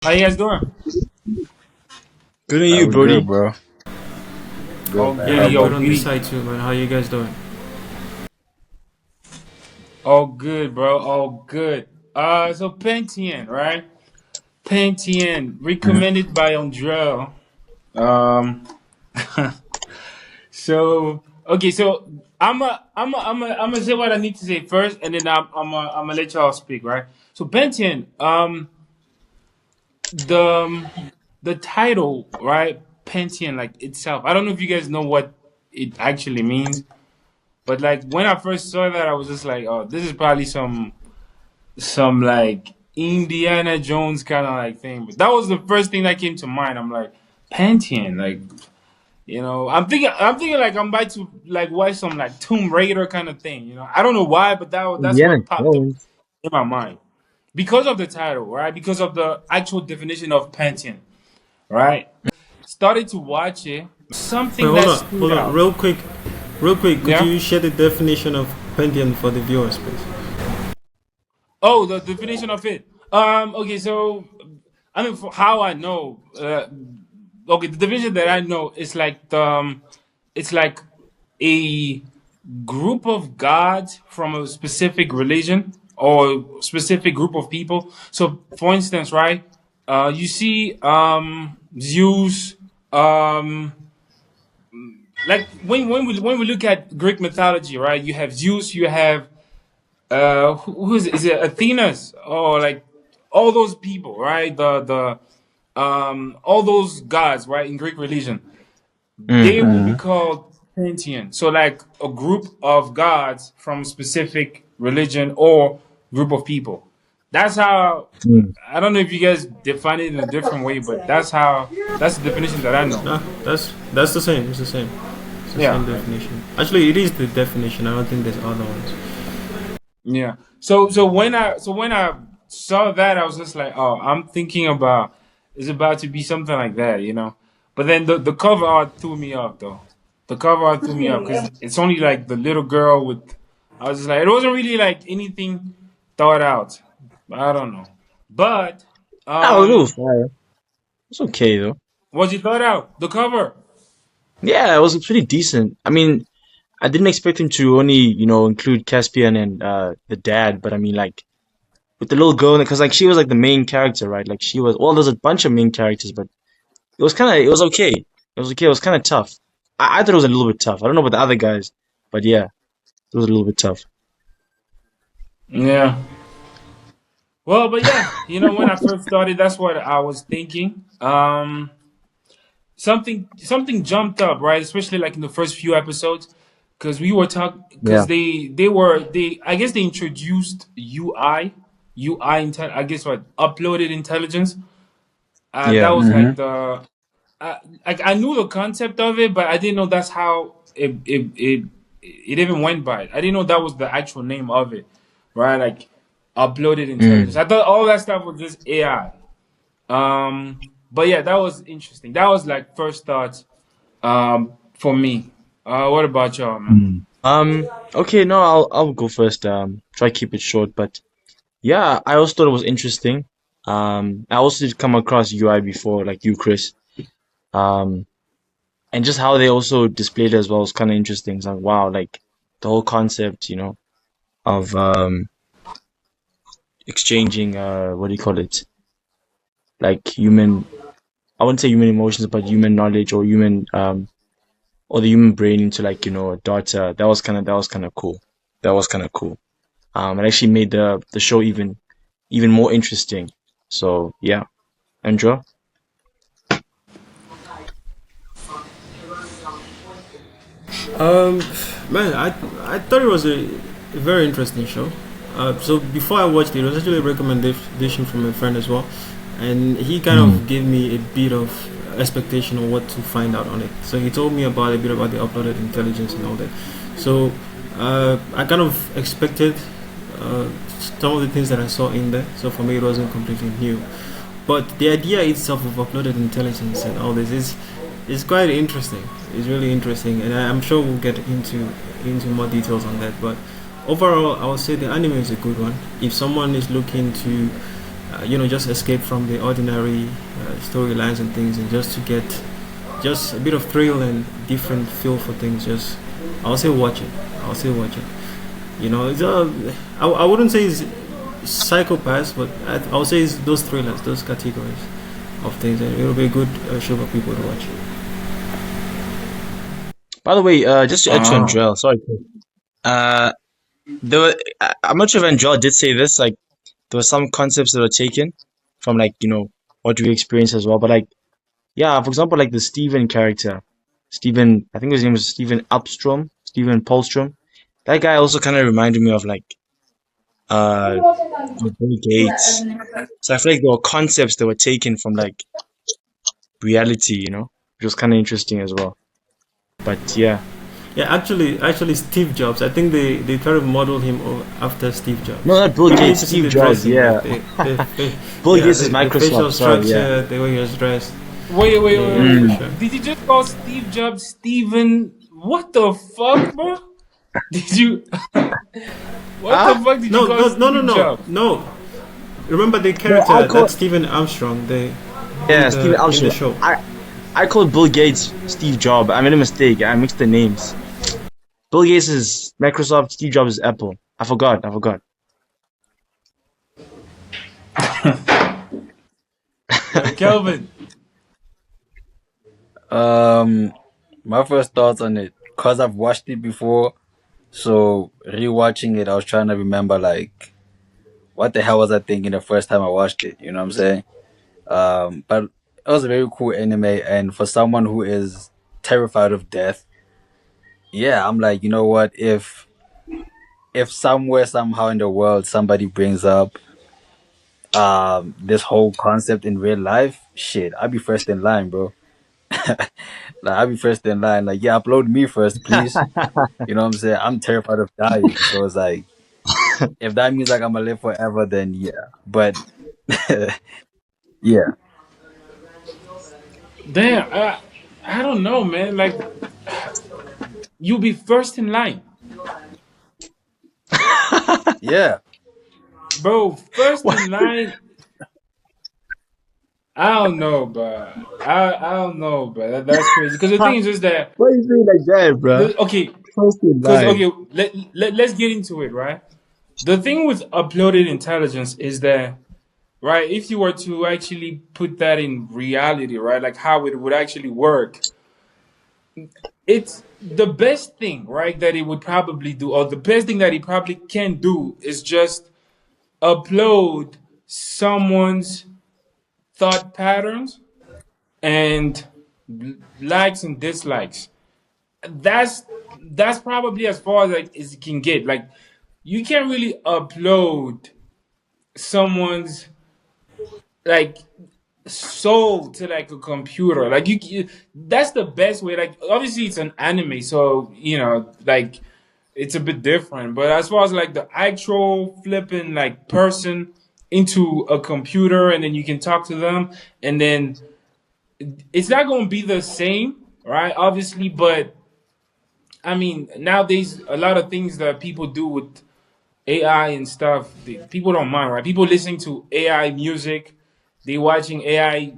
How you guys doing? Good on you, We good, Brody. bro. All Good, man. good, How Yeah, yo. good about on you? this We side too, man. How you guys doing? all good, bro. All good. So Pantheon, right? Pantheon, Mhm. recommended by Andrell. Um, so okay, so I'm gonna say what I need to say first, and then I'm gonna let y'all speak, right? So Pantheon, the the title, right? Pantheon, like itself. I don't know if you guys know what it actually means, but like when I first saw that, I was just like, oh, this is probably some like Indiana Jones kind of like thing. But that was the first thing that came to mind. I'm like, Pantheon, like I'm thinking like I'm about to like watch some like Tomb Raider kind of thing. I don't know why, but that's Indiana what popped up Jones. in my mind because of the title, right? Because of the actual definition of Pantheon, right? Started to watch it. Wait, Something that stood hold on, out. real quick. Could Yeah. you share the definition of Pantheon for the viewers, please? Oh, the definition of it. Okay, so I mean, for how I know, okay, the definition that I know is like it's like a group of gods from a specific religion or specific group of people. So, for instance, right, you see, Zeus, um, like when we look at Greek mythology, right, you have Zeus, you have who is it Athena's or like all those people, right? The all those gods, right, in Greek religion, they will be Mm-hmm. called Pantheon. So like a group of gods from specific religion or group of people. That's how I don't know if you guys define it in a different way, but that's the definition that I know. No, that's the same. It's the same. It's the Yeah. same definition. Actually, it is the definition. I don't think there's other ones. Yeah. So when I saw that, I was just like, oh, I'm thinking about it's about to be something like that. But then the cover art threw me off though. The cover art threw me off because it's only like the little girl with. I was just like, it wasn't really like anything thought out. I don't know. But That was a little fire. It's okay though. was it thought out? The cover. Yeah, it was pretty decent. I mean, I didn't expect him to only, include Caspian and the dad, but I mean, like with the little girl, because like she was like the main character, right? Like she was. Well, there's a bunch of main characters, but it was okay. It was okay. It was kind of tough. I thought it was a little bit tough. I don't know about the other guys, but yeah, it was a little bit tough. Yeah. Well, but yeah, when I first started, that's what I was thinking. Something jumped up, right? Especially like in the first few episodes, because we were talking, Yeah. because they I guess they introduced I guess what uploaded intelligence. That Yeah. was Mm-hmm. like like I knew the concept of it, but I didn't know that's how it even went by. I didn't know that was the actual name of it, right? Like uploaded intelligence. Mm. I thought all that stuff was just AI. But yeah, that was interesting. That was like first thoughts for me. What about y'all, man? Okay, no, I'll go first. Try to keep it short, but yeah, I also thought it was interesting. I also did come across UI before, like you, Chris. Um, and just how they also displayed it as well was kind of interesting. It's like, wow, like the whole concept, of exchanging, what do you call it? Like human, I wouldn't say human emotions, but human knowledge or or the human brain into like, data. That was kind of cool. That was kind of cool. It actually made the show even more interesting. So yeah, Andrew. Um, Man, I thought it was a very interesting show. So before I watched it was actually a recommendation from a friend as well, and he kind Mm. of gave me a bit of expectation on what to find out on it. So he told me about a bit about the uploaded intelligence and all that. So I kind of expected uh, some of the things that I saw in there. So for me, it wasn't completely new. But the idea itself of uploaded intelligence and all this is quite interesting. It's really interesting, and I'm sure we'll get into more details on that. But overall, I would say the anime is a good one. If someone is looking to just escape from the ordinary storylines and things, and just to get just a bit of thrill and different feel for things. Just I'll say watch it. I'll say watch it. It's I wouldn't say it's psychopaths, but I'll say it's those thrillers, those categories of things, and it'll be a good show for people to watch. By the way, just to add to Oh. Andrel, sorry. Uh, I'm not sure if Andrel did say this. Like, there were some concepts that were taken from like what we experienced as well. But like, yeah, for example, like the Steven character, Steven, I think his name was Steven Upstrom, Steven Polstrom. That guy also kind of reminded me of like uh Bill Gates. So I feel like there were concepts that were taken from like reality, which was kind of interesting as well. But yeah, Yeah, actually, Steve Jobs. I think they try to model him after Steve no, Jobs. not Bill Even Gates, if you see Steve the Jobs. dressing, Yeah, like Bill yeah, Gates is the facial Microsoft. Sorry, yeah. structure, the way he was dressed. Yeah, yeah, for Wait. Mm. sure. Did you just call Steve Jobs Steven? What the fuck, bro? Did you? What the Ah, fuck did you No, call no, no, no, Steve no, Jobs? no. Remember the no, I character call that Stephen Armstrong, they yeah Steven in the Alshaw. show. I called Bill Gates Steve Jobs. I made a mistake. I mixed the names. Bill Gates is Microsoft. Steve Jobs is Apple. I forgot. I forgot. Kelvin. Um, my first thoughts on it, cause I've watched it before, so rewatching it, I was trying to remember like what the hell was I thinking the first time I watched it. You know what I'm saying? But it was a very cool anime, and for someone who is terrified of death, yeah, I'm like, you know what? If somewhere somehow in the world somebody brings up this whole concept in real life, shit, I'd be first in line, bro. Like I'd be first in line. Like, yeah, upload me first, please. You know what I'm saying? I'm terrified of dying. So it's like, if that means like I'm gonna live forever, then yeah. But yeah, Damn, I don't know, man. Like, you'll be first in line, yeah, bro. First Why, in line. I don't know, but I don't know, but that's crazy. Because the thing is just that why are you doing like that, bruh? okay, First in because line. okay, let's get into it, right? The thing with uploaded intelligence is that right, if you were to actually put that in reality, right, like how it would actually work, it's the best thing, right, that it would probably do, or the best thing that it probably can do is just upload someone's thought patterns and likes and dislikes. That's that's probably as far as like as it can get. Like you can't really upload someone's like soul to like a computer. Like that's the best way. Like obviously it's an anime, so like it's a bit different. But as far as like the actual flipping like person into a computer, and then you can talk to them, and then it's not going to be the same, right? Obviously, but I mean nowadays a lot of things that people do with AI and stuff, people don't mind, right? People listening to AI music, they watching AI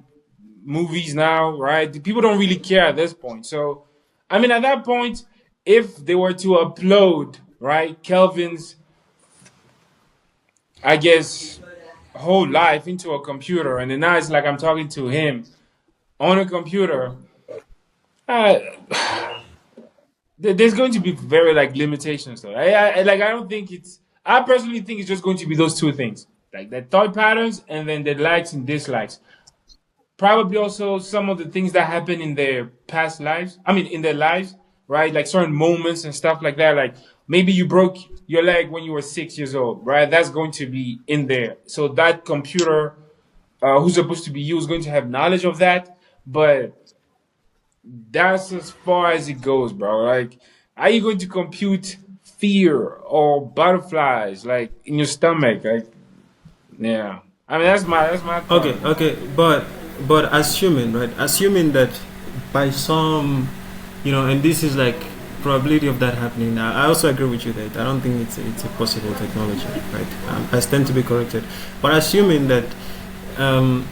movies now, right? People don't really care at this point. So, I mean, at that point, if they were to upload, right, Kelvin's, I guess, whole life into a computer, and then now it's like I'm talking to him on a computer, uh, there's going to be very like limitations though. I don't think it's. I personally think it's just going to be those two things, like the thought patterns and then the likes and dislikes. Probably also some of the things that happen in their past lives. I mean, in their lives, right? Like certain moments and stuff like that. Like maybe you broke your leg when you were 6 years old, right? That's going to be in there. So that computer, who's supposed to be you, is going to have knowledge of that. But that's as far as it goes, bro. Like, are you going to compute fear or butterflies like in your stomach? Like, yeah. I mean, that's my Okay, thought, man. okay, but assuming, right? Assuming that by some, and this is like probability of that happening. I also agree with you that I don't think it's a possible technology, right? I stand to be corrected, but assuming that um,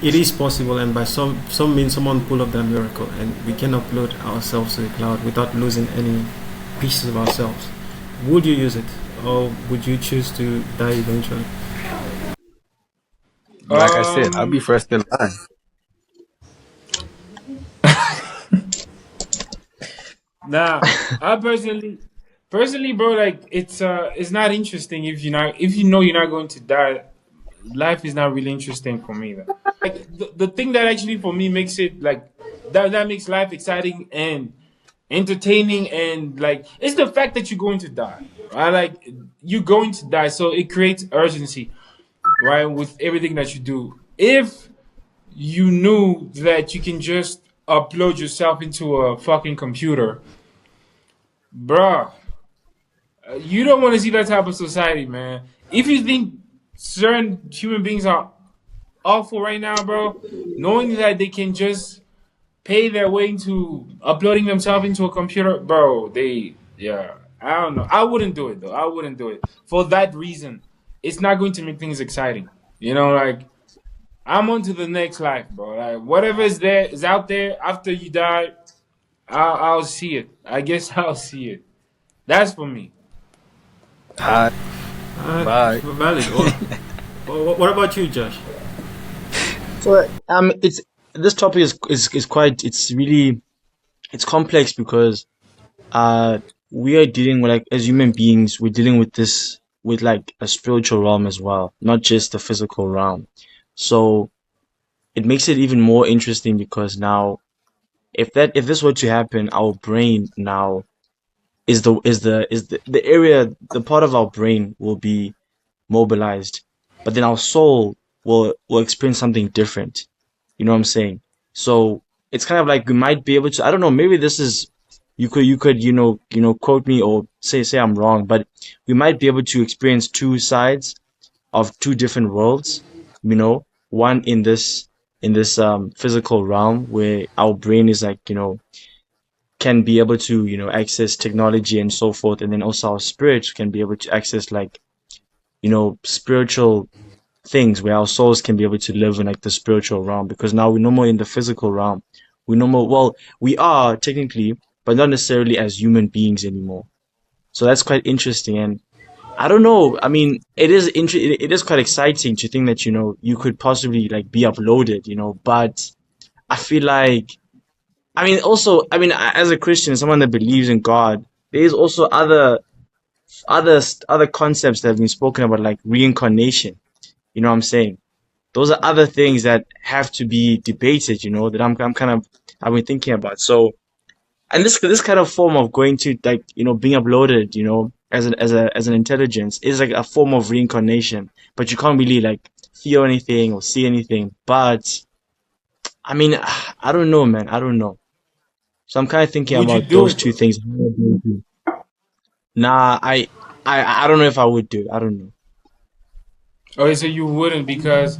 it is possible, and by some means someone pull up that miracle, and we can upload ourselves to the cloud without losing any pieces of ourselves, would you use it, or would you choose to die eventually? Like I said, I'll be Um, first in line. nah, I personally, bro, like it's not interesting if you know you're not going to die. Life is not really interesting for me. Though. Like the thing that actually for me makes it like that makes life exciting and entertaining and like it's the fact that you're going to die. Right? Like you're going to die, so it creates urgency, right? With everything that you do. If you knew that you can just upload yourself into a fucking computer, bruh, you don't want to see that type of society, man. If you think certain human beings are awful right now, bro, knowing that they can just pay their way into uploading themselves into a computer, bro, yeah, I don't know. I wouldn't do it, though. I wouldn't do it. For that reason, it's not going to make things exciting. Like, I'm on to the next life, bro. Like, whatever is out there after you die, I'll see it. I guess I'll see it. That's for me. Hi, bye. Valid. What about you, Josh? So it's this topic is quite it's complex because uh we are dealing with like as human beings we're dealing with this with like a spiritual realm as well, not just the physical realm. So it makes it even more interesting because now if this were to happen, our brain now is the area the part of our brain will be mobilized, but then our soul will experience something different. You know what I'm saying? So it's kind of like we might be able to. I don't know. Maybe this is you could quote me or say I'm wrong, but we might be able to experience two sides of two different worlds. One in this physical realm where our brain is like can be able to access technology and so forth, and then also our spirit can be able to access like spiritual things where our souls can be able to live in like the spiritual realm because now we're no more in the physical realm. We no more well, we are technically, but not necessarily as human beings anymore. So that's quite interesting and I don't know. I mean, it is quite exciting to think that you could possibly like be uploaded, but I feel like also as a Christian, someone that believes in God, there is also other concepts that have been spoken about like reincarnation. You know what I'm saying? Those are other things that have to be debated, that I've been thinking about. So, and this kind of form of going to like, being uploaded, as an intelligence is like a form of reincarnation, but you can't really like feel anything or see anything. But I mean, I don't know, man. I don't know. So I'm kind of thinking Would you about do those it? two things. Nah, I don't know if I would do it. I don't know. Okay, so you wouldn't because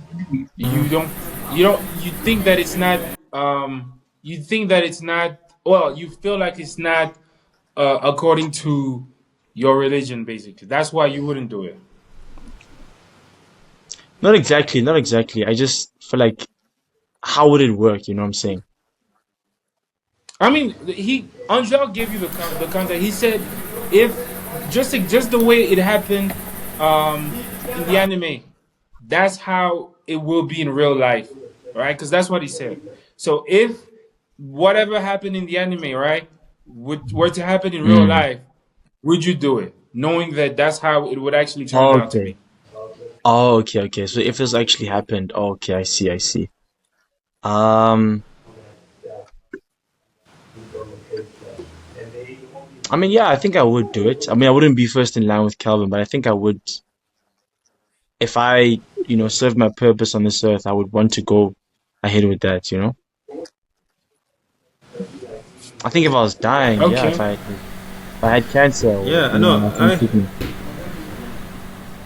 you think that it's not you think that it's not well you feel like it's not according to your religion basically. That's why you wouldn't do it. Not exactly, not exactly. I just feel like how would it work? You know what I'm saying? I mean, he Angel gave you the context. He said if just the way it happened in the anime, that's how it will be in real life, right? Because that's what he said. So if whatever happened in the anime, right, were to happen in real Mm. life, would you do it, knowing that that's how it would actually turn out to Okay. be? Oh, okay, okay. So if this actually happened, okay, I see, I see. Um, I mean, yeah, I think I would do it. I mean, I wouldn't be first in line with Calvin, but I think I would, if I, serve my purpose on this earth, I would want to go ahead with that. I think if I was dying, yeah, Okay. if I had cancer or, Yeah, I know. I think sickness.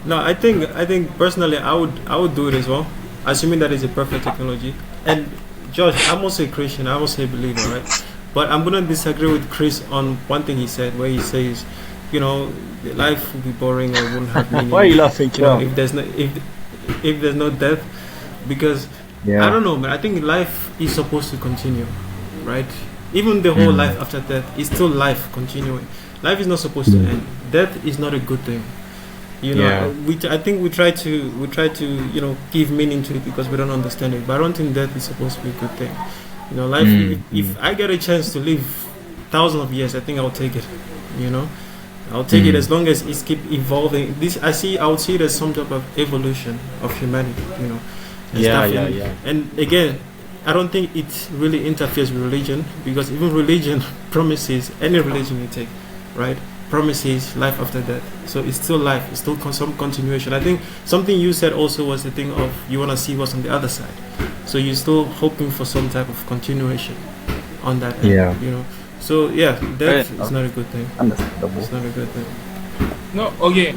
No, I think personally I would do it as well, assuming that it's a perfect technology. And Josh, I'm also a Christian. I'm also a believer, right? But I'm gonna disagree with Chris on one thing he said, where he says, you know, life would be boring or wouldn't have Why are meaning. you laughing, You know, Kel? if there's no death, because I Yeah. don't know, man. I think life is supposed to continue, right? Even the whole Mm. life after death is still life continuing. Life is not supposed to Mm. end. Death is not a good thing. You know, Yeah. I think we try to give meaning to it because we don't understand it. But I don't think death is supposed to be a good thing. You know, life. Mm. If Mm. I get a chance to live thousands of years, I think I'll take it. You know, I'll take it Mm. as long as it's keep evolving. I would see it as some type of evolution of humanity. You know, and Yeah. stuff. Yeah. Yeah. And again, I don't think it really interferes with religion because even religion promises any religion you take, right? Promises life after death. So it's still life. It's still some continuation. I think something you said also was the thing of you want to see what's on the other side. So you're still hoping for some type of continuation on that end. Yeah. You know. So yeah, Fair death is enough. not a good thing. Understandable. It's not a good thing. No, okay.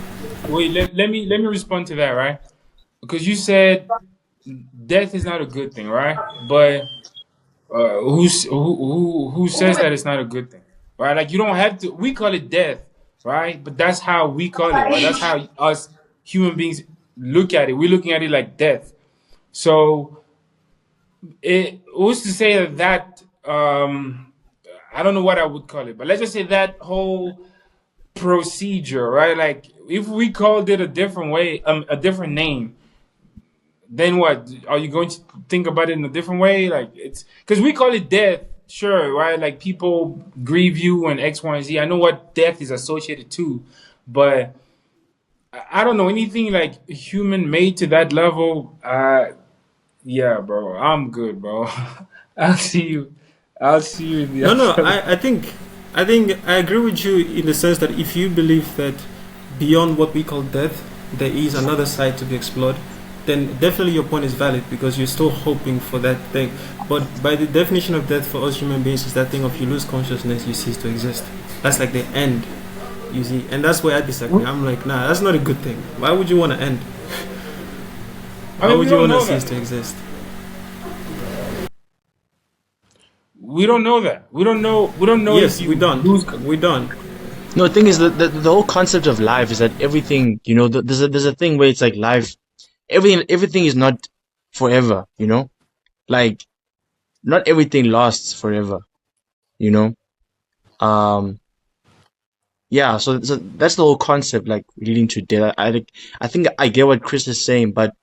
Wait, let me respond to that, right? Because you said death is not a good thing, right? But who says that it's not a good thing, right? Like you don't have to. We call it death, right? But that's how we call it, right? That's how us human beings look at it. We're looking at it like death. So it who's to say that I don't know what I would call it, but let's just say that whole procedure, right? Like if we called it a different way, a different name, then what? Are you going to think about it in a different way? Like it's because we call it death, sure, right? Like people grieve you and X, Y, and Z. I know what death is associated to, but I don't know anything like human made to that level. Yeah, bro, I'm good, bro. I'll see you. I'll see you in the No, no. afterlife. I think I agree with you in the sense that if you believe that beyond what we call death, there is another side to be explored, then definitely your point is valid because you're still hoping for that thing. But by the definition of death for us human beings is that thing of you lose consciousness, you cease to exist. That's like the end, you see. And that's where I disagree. I'm like, nah, that's not a good thing. Why would you want to end? I Why mean, we would you don't want to know cease that. to exist? We don't know that. We don't know. We don't know if Yes, we you don't. lose. We don't. No, the thing is that the whole concept of life is that everything, there's a thing where it's like life, everything is not forever, like not everything lasts forever, you know. Um, yeah, so that's the whole concept, like leading to death. I think I get what Chris is saying, but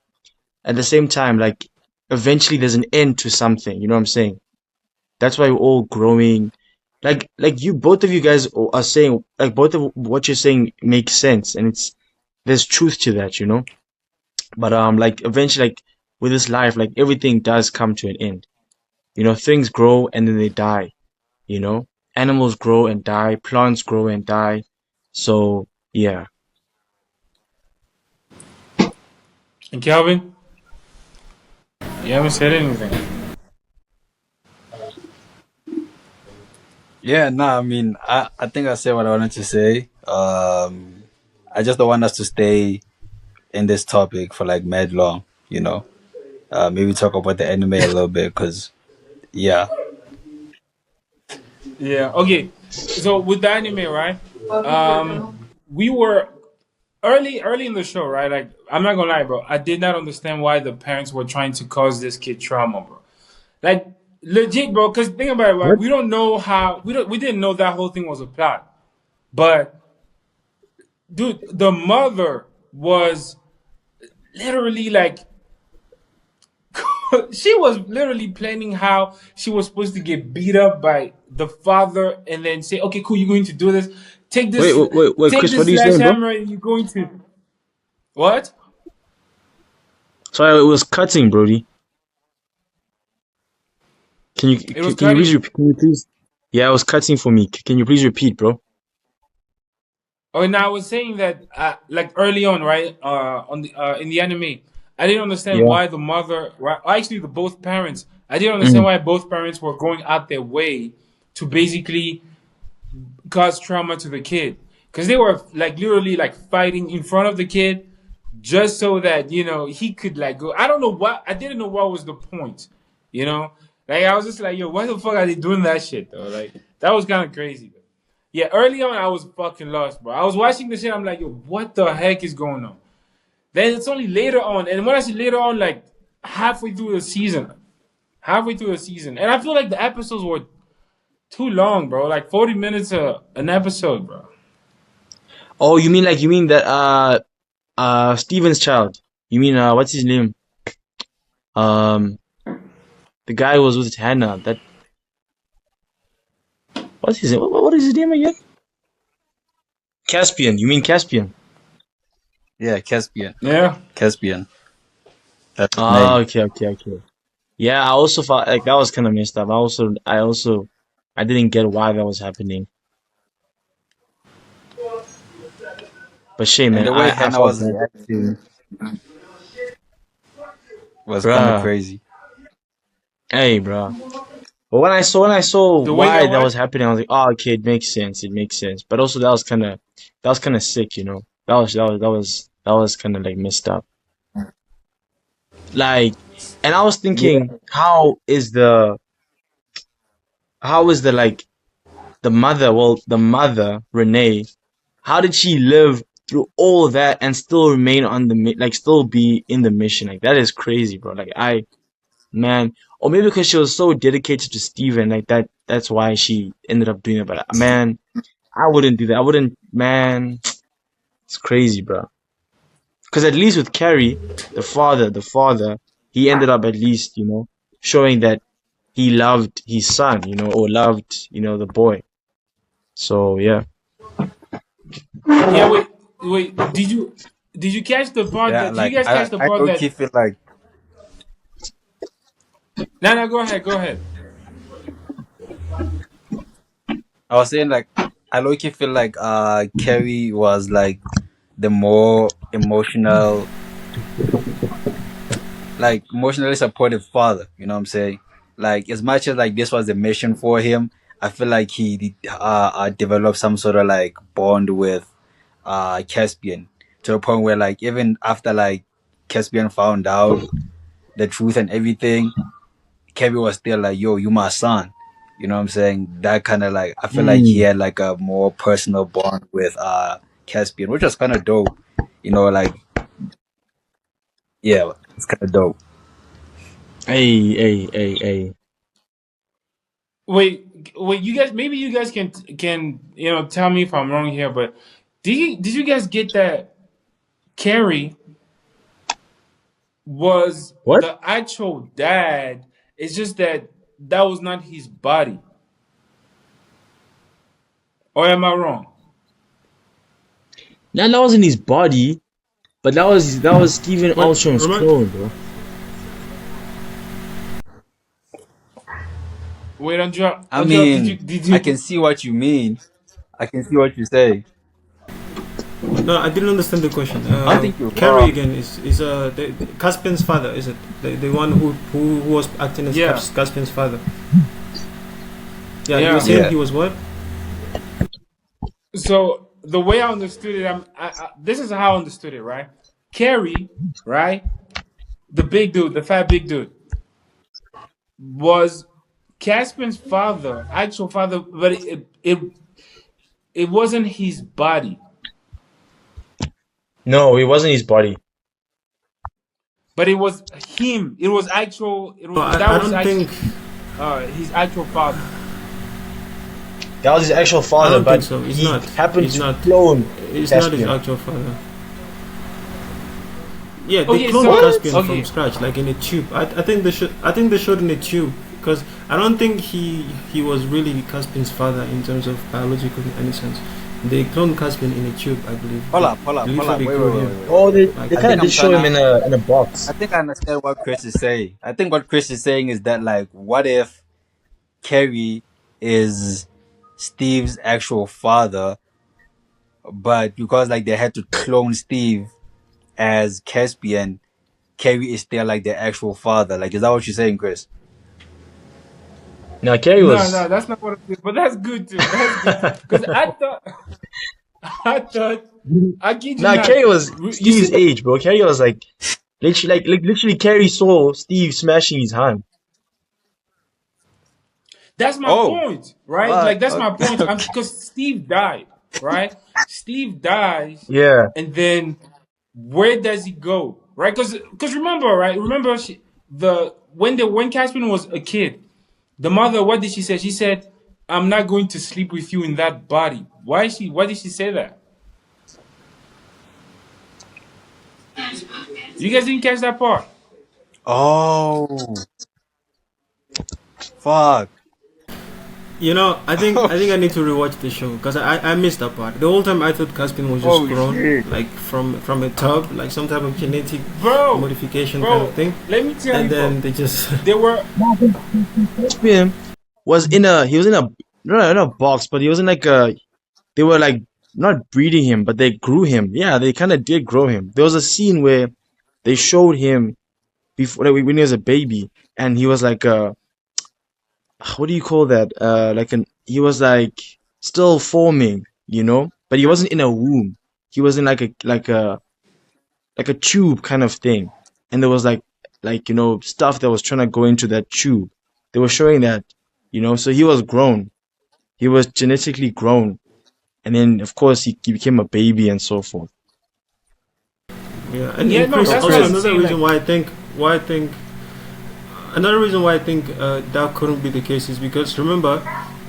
at the same time, like eventually there's an end to something. You know what I'm saying? That's why we're all growing. Like you, both of you guys are saying, like both of what you're saying makes sense, and there's truth to that, you know. But like eventually, like with this life, like everything does come to an end. You know, things grow and then they die. You know, animals grow and die, plants grow and die. So yeah. And Calvin, you haven't said anything. Yeah, nah, I mean, I think I said what I wanted to say. I just don't want us to stay in this topic for like mad long, you know. Maybe talk about the anime a little bit, cause yeah, Yeah. Okay. So with the anime, right? We were early in the show, right? Like I'm not gonna lie, bro. I did not understand why the parents were trying to cause this kid trauma, bro. Like legit, bro. Because think about it, right? What? We don't know how we didn't know that whole thing was a plot. But dude, the mother was literally like she was literally planning how she was supposed to get beat up by the father and then say, okay, cool, you're going to do this. Take Wait, this wait, wait, wait, take Chris, what this are you saying, bro? sledgehammer and you're going to what? Sorry, it was cutting, Brody. Can you It was can you please cutting. repeat? Can you please? Yeah, it was cutting for me. Can you please repeat, bro? Oh, and I was saying that like early on, right? On the in the anime, I didn't understand Yeah. why the mother, right, actually the both parents, I didn't understand Mm. why both parents were going out their way to basically cause trauma to the kid because they were like literally like fighting in front of the kid just so that he could like go. I don't know what I didn't know what was the point, you know. Like I was just like, yo, why the fuck are they doing that shit though? Like that was kind of crazy. Yeah, early on I was fucking lost, bro. I was watching the shit. I'm like, yo, what the heck is going on? Then it's only later on, and when I say later on, like halfway through the season, and I feel like the episodes were too long, bro. Like 40 minutes an episode, bro. Oh, you mean that Steven's child. You mean what's his name? Um the guy who was with Hannah. That what's his name? What is his name again? Caspian. You mean Caspian? Yeah, Caspian. Yeah. Caspian. That's his Ah, name. okay. Yeah, I also felt like that was kind of messed up. I didn't get why that was happening. But shit, And man, the way I Hannah felt was bad. reacting was kind of Bruh. crazy. Hey, bro. But when I saw The way that why that was what? happening, I was like, oh, okay, it makes sense. It makes sense. But also that was kind of sick, you know. That was kind of like messed up. Like, and I was thinking, Yeah. how is the like the mother? Well, the mother Renee. How did she live through all that and still remain on the like still be in the mission? Like that is crazy, bro. Like man, or maybe because she was so dedicated to Steven, like that's why she ended up doing it. But man, I wouldn't do that. I wouldn't, man. It's crazy, bro. Because at least with Carrie, the father, he ended up at least, you know, showing that he loved his son, you know, or loved, you know, the boy. So yeah. Yeah, wait. Did you catch the part Yeah, that? Did you like guys catch the I part low that? key feel like No, no, go ahead, go ahead. I was saying like I low key feel like Carrie was like the more emotionally supportive father, you know what I'm saying? Like as much as like this was a mission for him, I feel like he developed some sort of like bond with Caspian to the point where like even after like Caspian found out the truth and everything, Kevin was still like, yo, you my son. You know what I'm saying? That kind of like, I feel like he Mm. had like a more personal bond with Caspian, which was kind of dope. You know, like, yeah, it's kind of dope. Hey. Wait. You guys, maybe you guys can tell me if I'm wrong here, but did you guys get that Carrie was What? the actual dad? It's just that that was not his body, or am I wrong? Nah, that wasn't his body, but that was Stephen What, Ultron's Robert? clone, bro. Wait, I Andrea, did you mean, did I you? can see what you mean. I can see what you say. No, I didn't understand the question. I don't think you're Carrie wrong. again is Caspian's father, is it? The one who was acting as Yeah, Caspian's father? Yeah, you were yeah. saying Yeah. he was what? So the way I understood it, this is how I understood it, right? Carrie, right? The big dude, the fat big dude, was Caspian's father, actual father, but it wasn't his body, No, it wasn't his body. but it was him. It was actual. No, That I was don't think. actually his actual father. That was his actual I father, don't think but so. It's he not. happened It's to not. clone It's not his Caspian. actual father. Yeah, they Okay, cloned so What? Caspian from okay, scratch, like in a tube. I think they should. I think they showed in a tube because I don't think he was really Caspian's father in terms of biological in any sense. They cloned Caspian in a tube, I believe. Hold Before up. they Wait, grew wait, wait, him. wait, wait, Oh, wait. they Like I kind think of did I'm show trying him to. in a I box. think I understand what Chris is saying. I think what Chris is saying is that like, what if Carrie is Steve's actual father, but because like they had to clone Steve as Caspian, Carrie is still like their actual father. Like, is that what you're saying, Chris? Now Kerry no, was that's not what I did, but that's good too. That's good too, because I thought, I thought, I kid you Nah, not. Kerry was You see Steve's age, bro. Kerry was like literally Kerry saw Steve smashing his hand. That's my Oh, point, right? fuck. Like that's my point. I'm Okay. because Steve died, right? Steve dies, Yeah. and then where does he go, right? Because remember, right? Remember the when Caspian was a kid, the mother, what did she say? She said, "I'm not going to sleep with you in that body." Why did she say that? You guys didn't catch that part. Oh, fuck. I think I need to rewatch the show because I missed that part. The whole time I thought Caspian was just Oh grown, shit. like from a tub, like some type of genetic Bro, modification kind of bro, thing, let me tell and you, bro. then they just They were Caspian he was in a not in a box, but he was in like a they were like not breeding him, but they grew him. Yeah, they kind of did grow him. There was a scene where they showed him before like, when he was a baby, and he was like what do you call that? Like he was like still forming, but he wasn't in a womb. He was in like a tube kind of thing, and there was like stuff that was trying to go into that tube. They were showing that, so he was grown. He was genetically grown, and then of course he became a baby and so forth. yeah. And, yeah, and no, Chris, So that's what also I'm Chris. another saying. reason Like, why I think that couldn't be the case is because remember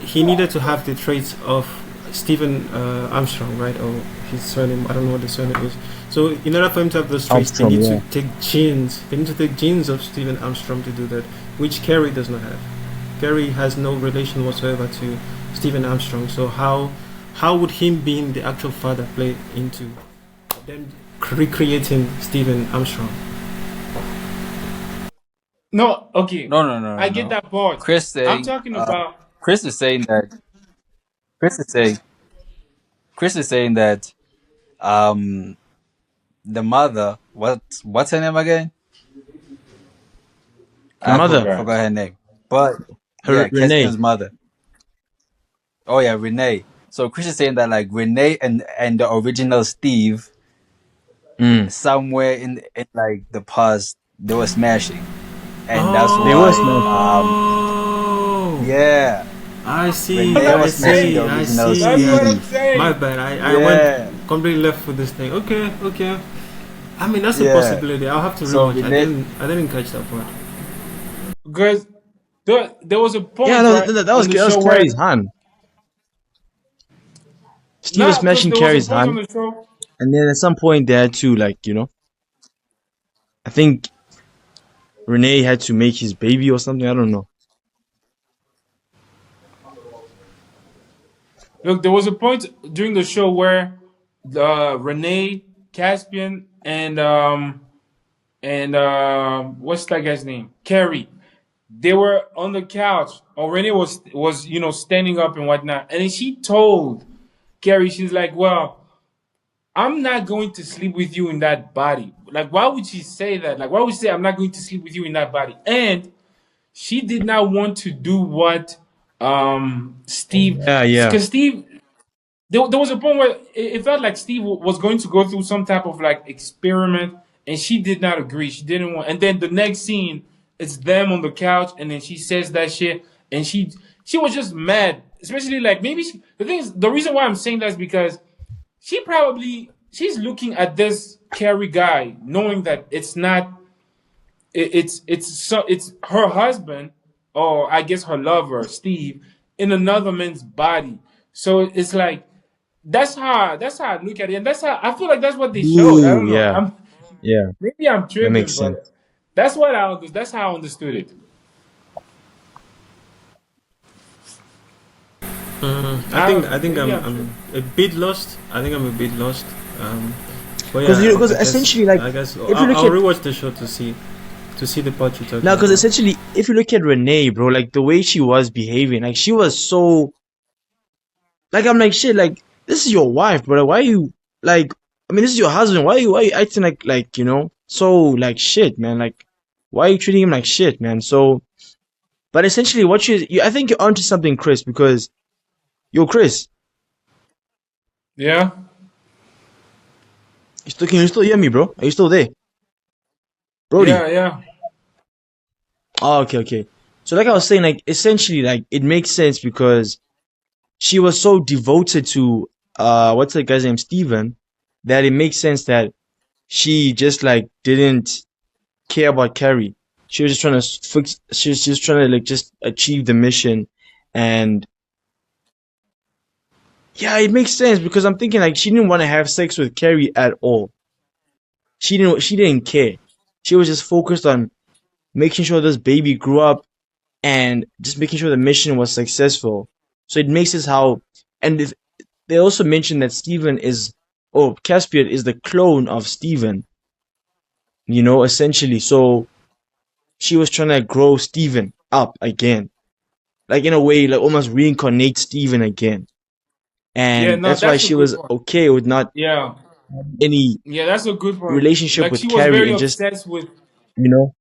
he needed to have the traits of Stephen Armstrong, right? Or his surname, I don't know what the surname is. So in order for him to have those traits, they Armstrong, need to yeah. take genes. They need to take genes of Stephen Armstrong to do that, which Kerry does not have. Kerry has no relation whatsoever to Stephen Armstrong. So how would him being the actual father play into them recreating Stephen Armstrong? no, okay, No, no, no, no, I get no. that part. Chris I'm saying. talking about Chris is saying that. Chris is saying. Chris is saying that. Um, the mother. What's her name again? The I mother, forgot forgot. her name. But her yeah, Renee. Caspian's mother. Oh yeah, Renee. So Chris is saying that like Renee and the original Steve Mm. somewhere in like the past they were smashing, and that's They were why smashing. Oh, yeah, I see, Renee That's I was smashing the see, I original what see. I'm Steve. My saying. bad. I went Yeah, completely left with this thing. Okay, okay. I mean that's a yeah. possibility. I'll have to So rewatch. I Renee, didn't I didn't catch that part. Because there was a Yeah, point, no, right, that on was the that was show Carrie's where hand. Steve was nah, because smashing there was a Carrie's point on hand, the show. and then at some point they had to I think Renee had to make his baby or something. I don't know. Look, there was a point during the show where Renee, Caspian, and what's that guy's name? Carrie. They were on the couch. Or Renee was standing up and whatnot, and then she told Carrie, she's like, "Well, I'm not going to sleep with you in that body." Like, why would she say that? Like, why would she say I'm not going to sleep with you in that body? And she did not want to do what Steve, Yeah, yeah. because Steve, there was a point where it felt like Steve was going to go through some type of like experiment, and she did not agree. She didn't want. And then the next scene, it's them on the couch, and then she says that shit, and she was just mad. Especially like maybe the thing is the reason why I'm saying that is because she's looking at this Carrie guy, knowing that it's not it's her husband, or I guess her lover Steve, in another man's body. So it's like that's how I look at it, and that's how I feel like that's what they showed. I Ooh, don't know. yeah, yeah. Maybe I'm That tripping, makes sense. but that's how I understood it. I I think don't I know. think Maybe I'm I'm I'm tripping. a bit lost. I think I'm a bit lost. Um, but Because yeah, because I guess essentially, like, if you look I'll at rewatch the show to see the part you're now, talking because about. essentially, if you look at Renee, bro, like the way she was behaving, like she was so like I'm like shit, like this is your wife, bro. Why are you like? I mean, this is your husband. Why are you acting like so like shit, man? Like, why are you treating him like shit, man? So, but essentially, what I think you're onto something, Chris, because yo, Chris, Yeah. can you still hear me, bro? Are you still there, Brody? Yeah. Yeah. Oh, okay, okay. So like I was saying, like essentially, like it makes sense because she was so devoted to what's the guy's name, Steven, that it makes sense that she just like didn't care about Carrie. She was just trying to fix. She was just trying to like just achieve the mission, and yeah, it makes sense because I'm thinking like she didn't want to have sex with Carrie at all. She didn't. She didn't care. She was just focused on making sure this baby grew up and just making sure the mission was successful. So it makes sense how. And they also mentioned that Steven is, oh, Caspian is the clone of Steven. Essentially. So she was trying to grow Steven up again, like in a way, like almost reincarnate Steven again. Yeah, And no, that's why that's a she good was point. okay with not Yeah, any yeah, that's a good point. relationship Like with she was Carrie very and just, obsessed with. you know,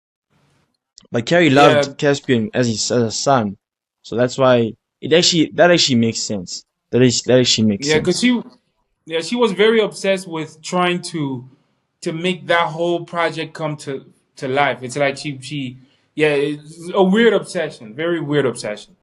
but Carrie Yeah, loved Caspian as a son. So that's why that actually makes sense. That actually makes yeah, because sense. she was very obsessed with trying to make that whole project come to life. It's like she yeah, it's a weird obsession, very weird obsession.